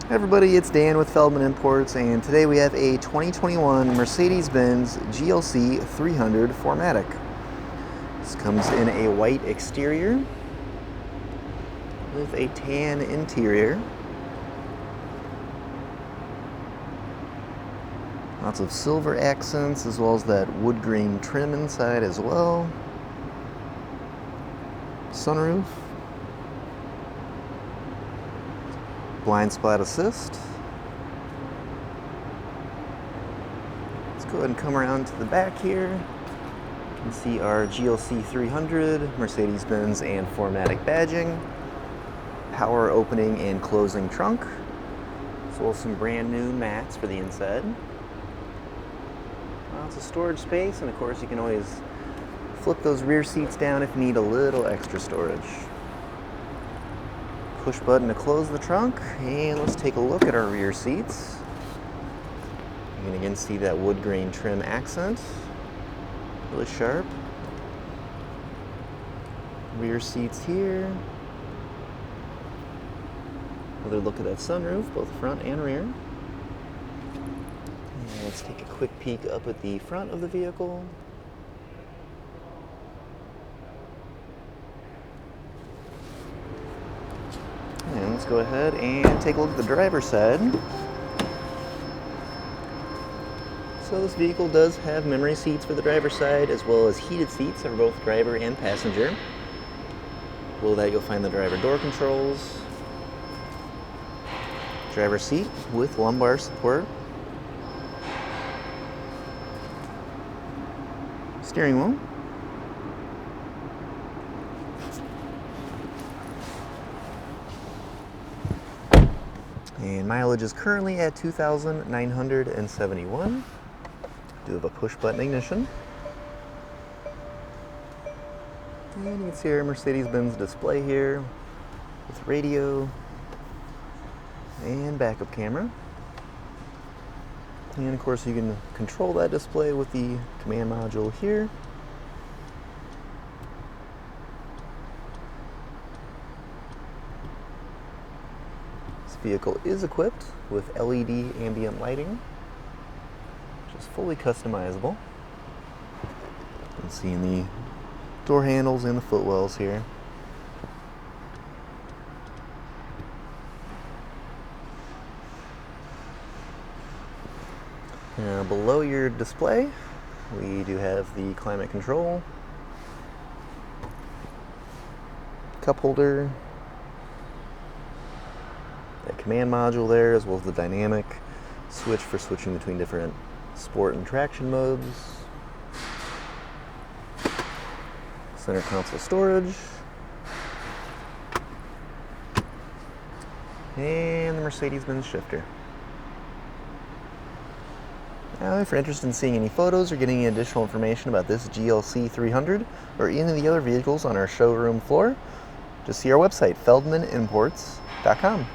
Hey everybody, it's Dan with Feldmann Imports, and today we have a 2021 Mercedes-Benz GLC 300 4MATIC. This comes in a white exterior with a tan interior. Lots of silver accents as well as that wood grain trim inside as well. Sunroof. Blind spot assist. Let's go ahead and come around to the back here. You can see our GLC 300, Mercedes-Benz and 4MATIC badging, power opening and closing trunk, as well as some brand new mats for the inside. Lots of storage space, and of course you can always flip those rear seats down if you need a little extra storage. Push button to close the trunk, and let's take a look at our rear seats. You can again see that wood grain trim accent, really sharp. Rear seats here. Another look at that sunroof, both front and rear. And let's take a quick peek up at the front of the vehicle. And let's go ahead and take a look at the driver's side. So this vehicle does have memory seats for the driver's side, as well as heated seats for both driver and passenger. Below that you'll find the driver door controls, driver's seat with lumbar support, steering wheel, and mileage is currently at 2,971. Do have a push button ignition. And you can see our Mercedes-Benz display here with radio and backup camera. And of course you can control that display with the command module here. This vehicle is equipped with LED ambient lighting, which is fully customizable. You can see in the door handles and the footwells here. Now below your display, we do have the climate control, cup holder, that command module there, as well as the dynamic switch for switching between different sport and traction modes. Center console storage. And the Mercedes-Benz shifter. Now, if you're interested in seeing any photos or getting any additional information about this GLC 300 or any of the other vehicles on our showroom floor, just see our website, feldmannimports.com.